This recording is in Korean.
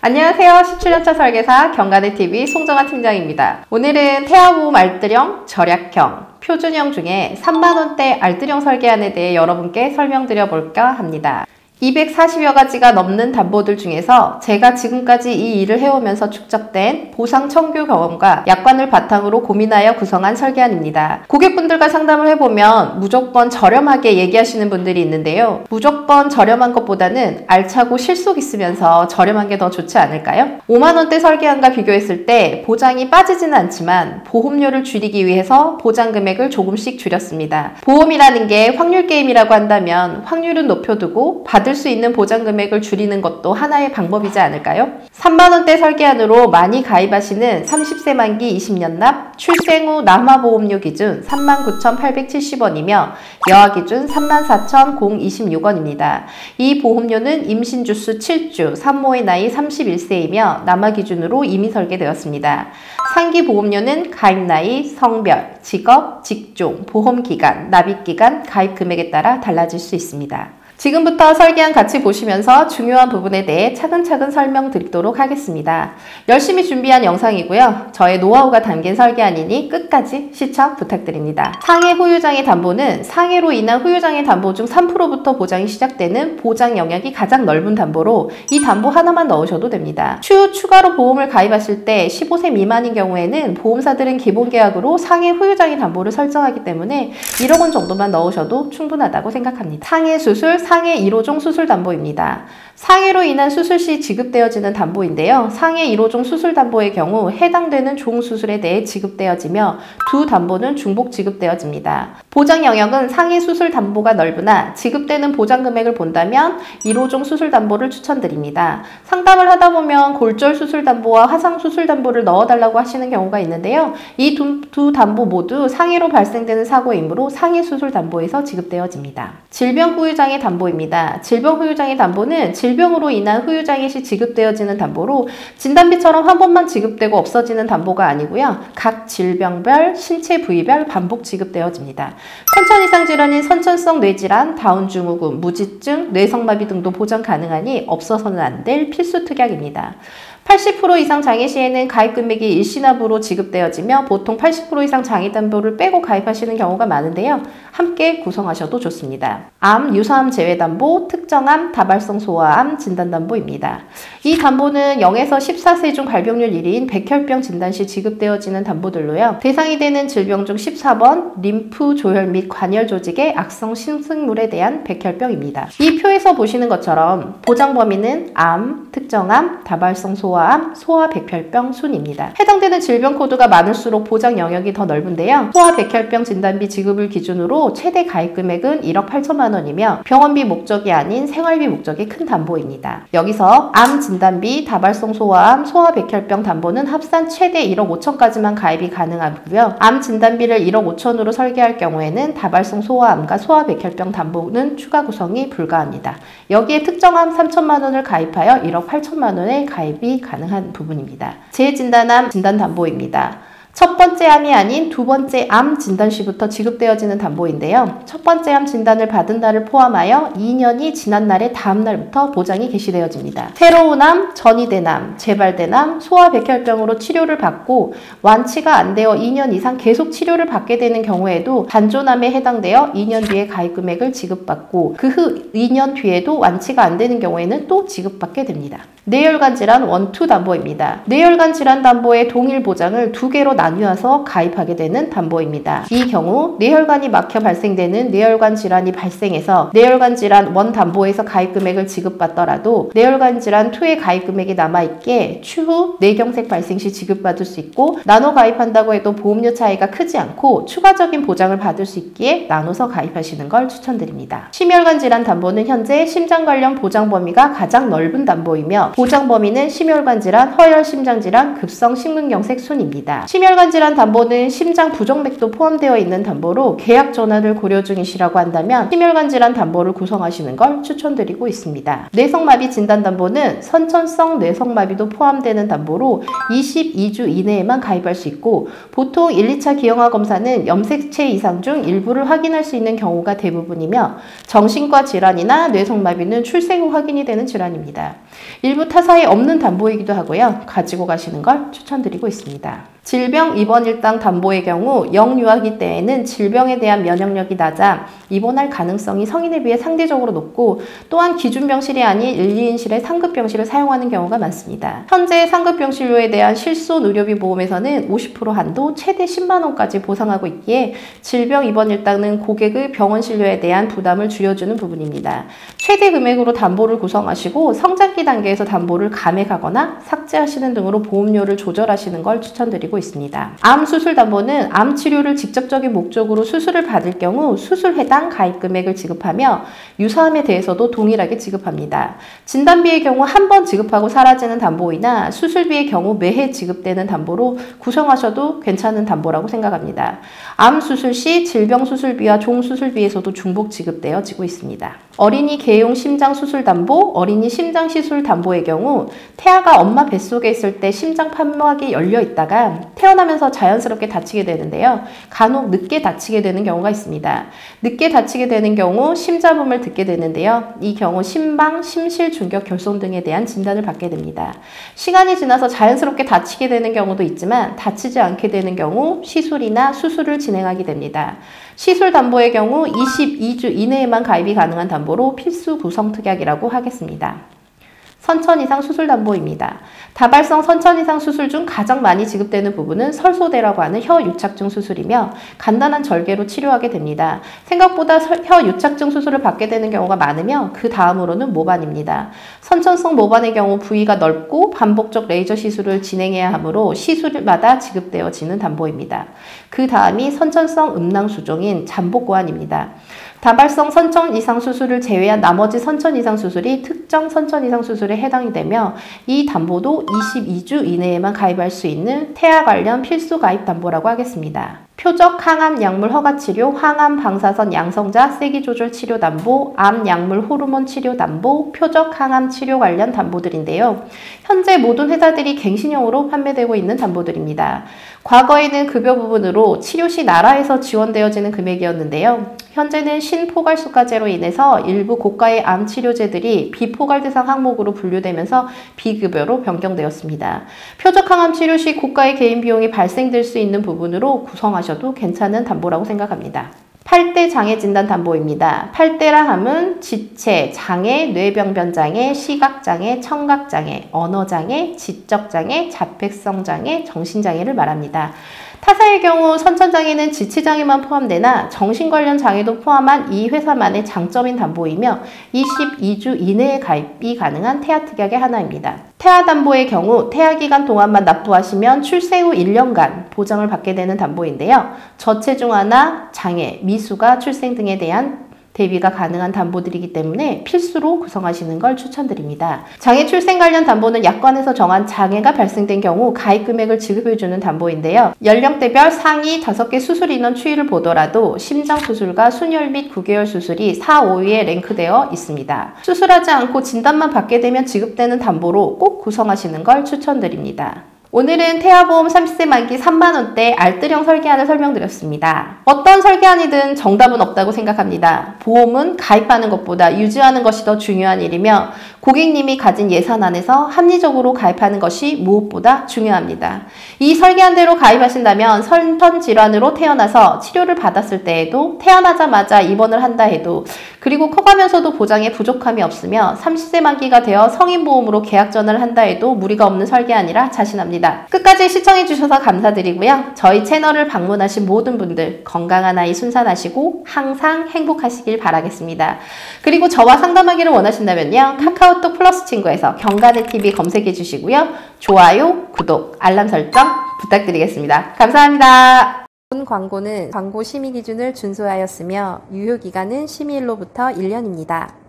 안녕하세요. 17년차 설계사 경가대TV 송정아 팀장입니다. 오늘은 태아보험 알뜰형, 절약형, 표준형 중에 3만원대 알뜰형 설계안에 대해 여러분께 설명드려 볼까 합니다. 240여 가지가 넘는 담보들 중에서 제가 지금까지 이 일을 해오면서 축적된 보상 청구 경험과 약관을 바탕으로 고민하여 구성한 설계안입니다. 고객분들과 상담을 해보면 무조건 저렴하게 얘기하시는 분들이 있는데요. 무조건 저렴한 것보다는 알차고 실속 있으면서 저렴한 게 더 좋지 않을까요? 5만원대 설계안과 비교했을 때 보장이 빠지지는 않지만 보험료를 줄이기 위해서 보장 금액을 조금씩 줄였습니다. 보험이라는 게 확률 게임이라고 한다면 확률은 높여두고 받을 수 있는 보장 금액을 줄이는 것도 하나의 방법이지 않을까요? 3만원대 설계안으로 많이 가입하시는 30세 만기 20년 납, 출생 후 남아보험료 기준 39,870원이며 여아 기준 34,026원입니다. 이 보험료는 임신 주수 7주, 산모의 나이 31세이며 남아 기준으로 임의 설계되었습니다. 상기 보험료는 가입 나이, 성별, 직업, 직종, 보험 기간, 납입 기간, 가입 금액에 따라 달라질 수 있습니다. 지금부터 설계안 같이 보시면서 중요한 부분에 대해 차근차근 설명드리도록 하겠습니다. 열심히 준비한 영상이고요. 저의 노하우가 담긴 설계안이니 끝까지 시청 부탁드립니다. 상해 후유장애 담보는 상해로 인한 후유장애 담보 중 3%부터 보장이 시작되는 보장 영역이 가장 넓은 담보로 이 담보 하나만 넣으셔도 됩니다. 추후 추가로 보험을 가입하실 때 15세 미만인 경우에는 보험사들은 기본계약으로 상해 후유장애 담보를 설정하기 때문에 1억 원 정도만 넣으셔도 충분하다고 생각합니다. 상해 수술, 상해 1호종 수술 담보입니다. 상해로 인한 수술 시 지급되어지는 담보인데요. 상해 1호종 수술 담보의 경우 해당되는 종 수술에 대해 지급되어지며 두 담보는 중복 지급되어집니다. 보장 영역은 상해 수술 담보가 넓으나 지급되는 보장 금액을 본다면 1호종 수술 담보를 추천드립니다. 상담을 하다 보면 골절 수술 담보와 화상 수술 담보를 넣어달라고 하시는 경우가 있는데요. 이 두 담보 모두 상해로 발생되는 사고이므로 상해 수술 담보에서 지급되어집니다. 질병 후유장애 담보입니다. 질병 후유장애 담보는 질병으로 인한 후유장애 시 지급되어지는 담보로 진단비처럼 한 번만 지급되고 없어지는 담보가 아니고요. 각 질병별, 신체 부위별 반복 지급되어집니다. 선천 이상 질환인 선천성 뇌질환, 다운 증후군, 무지증, 뇌성마비 등도 보장 가능하니 없어서는 안 될 필수 특약입니다. 80% 이상 장애 시에는 가입 금액이 일시납으로 지급되어지며 보통 80% 이상 장애 담보를 빼고 가입하시는 경우가 많은데요. 함께 구성하셔도 좋습니다. 암, 유사암 제외 담보, 특정암, 다발성 소아암 진단 담보입니다. 이 담보는 0에서 14세 중 발병률 1위인 백혈병 진단 시 지급되어지는 담보들로요. 대상이 되는 질병 중 14번 림프 조혈 및 관열 조직의 악성 신생물에 대한 백혈병입니다. 이 표에서 보시는 것처럼 보장 범위는 암, 특정암, 다발성 소아암, 소아백혈병 순입니다. 해당되는 질병 코드가 많을수록 보장 영역이 더 넓은데요. 소아백혈병 진단비 지급을 기준으로 최대 가입 금액은 1억 8천만 원이며 병원비 목적이 아닌 생활비 목적이 큰 담보입니다. 여기서 암 진단비, 다발성 소아암, 소아백혈병 담보는 합산 최대 1억 5천까지만 가입이 가능하고요. 암 진단비를 1억 5천으로 설계할 경우에는 다발성 소아암과 소아백혈병 담보는 추가 구성이 불가합니다. 여기에 특정암 3천만 원을 가입하여 1억 8천만 원의 가입이 가능한 부분입니다. 재진단암 진단담보입니다. 첫 번째 암이 아닌 두 번째 암 진단 시부터 지급되어지는 담보인데요. 첫 번째 암 진단을 받은 날을 포함하여 2년이 지난 날의 다음 날부터 보장이 개시되어집니다. 새로운 암, 전이된 암, 재발된 암, 소아백혈병으로 치료를 받고 완치가 안 되어 2년 이상 계속 치료를 받게 되는 경우에도 반존암에 해당되어 2년 뒤에 가입 금액을 지급받고 그 후 2년 뒤에도 완치가 안 되는 경우에는 또 지급받게 됩니다. 뇌혈관 질환 원투 담보입니다. 뇌혈관 질환 담보의 동일 보장을 두 개로 나누어서 가입하게 되는 담보입니다. 이 경우 뇌혈관이 막혀 발생되는 뇌혈관 질환이 발생해서 뇌혈관 질환 원 담보에서 가입 금액을 지급받더라도 뇌혈관 질환 2의 가입 금액이 남아있기에 추후 뇌경색 발생 시 지급받을 수 있고 나눠 가입한다고 해도 보험료 차이가 크지 않고 추가적인 보장을 받을 수 있기에 나눠서 가입하시는 걸 추천드립니다. 심혈관 질환 담보는 현재 심장 관련 보장 범위가 가장 넓은 담보이며 보장 범위는 심혈관 질환, 허혈 심장 질환, 급성 심근경색 순입니다. 심혈관 심혈관 질환 담보는 심장 부정맥도 포함되어 있는 담보로 계약 전환을 고려 중이시라고 한다면 심혈관 질환 담보를 구성하시는 걸 추천드리고 있습니다. 뇌성마비 진단 담보는 선천성 뇌성마비도 포함되는 담보로 22주 이내에만 가입할 수 있고 보통 1, 2차 기형아 검사는 염색체 이상 중 일부를 확인할 수 있는 경우가 대부분이며 정신과 질환이나 뇌성마비는 출생 후 확인이 되는 질환입니다. 일부 타사에 없는 담보이기도 하고요. 가지고 가시는 걸 추천드리고 있습니다. 질병 입원 일당 담보의 경우 영유아기 때에는 질병에 대한 면역력이 낮아 입원할 가능성이 성인에 비해 상대적으로 높고 또한 기준병실이 아닌 1, 2인실의 상급병실을 사용하는 경우가 많습니다. 현재 상급병실료에 대한 실손 의료비 보험에서는 50% 한도 최대 10만 원까지 보상하고 있기에 질병 입원 일당은 고객의 병원 진료에 대한 부담을 줄여주는 부분입니다. 최대 금액으로 담보를 구성하시고 성장기 단계에서 담보를 감액하거나 삭제하시는 등으로 보험료를 조절하시는 걸 추천드리고 있습니다. 암 수술 담보는 암 치료를 직접적인 목적으로 수술을 받을 경우 수술 해당 가입 금액을 지급하며 유사암에 대해서도 동일하게 지급합니다. 진단비의 경우 한 번 지급하고 사라지는 담보이나 수술비의 경우 매해 지급되는 담보로 구성하셔도 괜찮은 담보라고 생각합니다. 암 수술 시 질병 수술비와 종 수술비에서도 중복 지급되어지고 있습니다. 어린이 개용 심장 수술 담보, 어린이 심장 시술 담보의 경우 태아가 엄마 뱃속에 있을 때 심장 판막이 열려 있다가 태어나면서 자연스럽게 다치게 되는데요. 간혹 늦게 다치게 되는 경우가 있습니다. 늦게 다치게 되는 경우 심잡음을 듣게 되는데요. 이 경우 심방, 심실 중격 결손 등에 대한 진단을 받게 됩니다. 시간이 지나서 자연스럽게 다치게 되는 경우도 있지만 다치지 않게 되는 경우 시술이나 수술을 진행하게 됩니다. 시술 담보의 경우 22주 이내에만 가입이 가능한 담보로 필수 구성 특약이라고 하겠습니다. 선천 이상 수술 담보입니다. 다발성 선천 이상 수술 중 가장 많이 지급되는 부분은 설소대라고 하는 혀 유착증 수술이며 간단한 절개로 치료하게 됩니다. 생각보다 혀 유착증 수술을 받게 되는 경우가 많으며 그 다음으로는 모반입니다. 선천성 모반의 경우 부위가 넓고 반복적 레이저 시술을 진행해야 하므로 시술마다 지급되어지는 담보입니다. 그 다음이 선천성 음낭 수종인 잠복고환입니다. 다발성 선천 이상 수술을 제외한 나머지 선천 이상 수술이 특정 선천 이상 수술에 해당이 되며 이 담보도 22주 이내에만 가입할 수 있는 태아 관련 필수 가입 담보라고 하겠습니다. 표적 항암 약물 허가 치료, 항암 방사선 양성자 세기 조절 치료 담보, 암 약물 호르몬 치료 담보, 표적 항암 치료 관련 담보들인데요. 현재 모든 회사들이 갱신형으로 판매되고 있는 담보들입니다. 과거에는 급여 부분으로 치료 시 나라에서 지원되어지는 금액이었는데요. 현재는 신포괄수가제로 인해서 일부 고가의 암 치료제들이 비포괄 대상 항목으로 분류되면서 비급여로 변경되었습니다. 표적 항암 치료 시 고가의 개인 비용이 발생될 수 있는 부분으로 구성하셔도 괜찮은 담보라고 생각합니다. 8대 장애 진단 담보입니다. 8대라 함은 지체, 장애, 뇌병변장애, 시각장애, 청각장애, 언어장애, 지적장애, 자폐성장애, 정신장애를 말합니다. 타사의 경우 선천장애는 지체장애만 포함되나 정신 관련 장애도 포함한 이 회사만의 장점인 담보이며 22주 이내에 가입이 가능한 태아 특약의 하나입니다. 태아 담보의 경우 태아 기간 동안만 납부하시면 출생 후 1년간 보장을 받게 되는 담보인데요. 저체중아나 장애, 미수가, 출생 등에 대한 대비가 가능한 담보들이기 때문에 필수로 구성하시는 걸 추천드립니다. 장애 출생 관련 담보는 약관에서 정한 장애가 발생된 경우 가입 금액을 지급해주는 담보인데요. 연령대별 상위 5개 수술 인원 추이를 보더라도 심장 수술과 순혈 및 구개열 수술이 4, 5위에 랭크되어 있습니다. 수술하지 않고 진단만 받게 되면 지급되는 담보로 꼭 구성하시는 걸 추천드립니다. 오늘은 태아보험 30세 만기 3만원대 알뜰형 설계안을 설명드렸습니다. 어떤 설계안이든 정답은 없다고 생각합니다. 보험은 가입하는 것보다 유지하는 것이 더 중요한 일이며 고객님이 가진 예산 안에서 합리적으로 가입하는 것이 무엇보다 중요합니다. 이 설계안대로 가입하신다면 선천질환으로 태어나서 치료를 받았을 때에도 태어나자마자 입원을 한다 해도 그리고 커가면서도 보장에 부족함이 없으며 30세 만기가 되어 성인보험으로 계약 전환을 한다 해도 무리가 없는 설계안이라 자신합니다. 끝까지 시청해주셔서 감사드리고요. 저희 채널을 방문하신 모든 분들 건강한 아이 순산하시고 항상 행복하시길 바라겠습니다. 그리고 저와 상담하기를 원하신다면요. 카카오톡 플러스 친구에서 경가대TV 검색해 주시고요. 좋아요, 구독, 알람 설정 부탁드리겠습니다. 감사합니다. 본 광고는 광고 심의 기준을 준수하였으며 유효기간은 심의일로부터 1년입니다.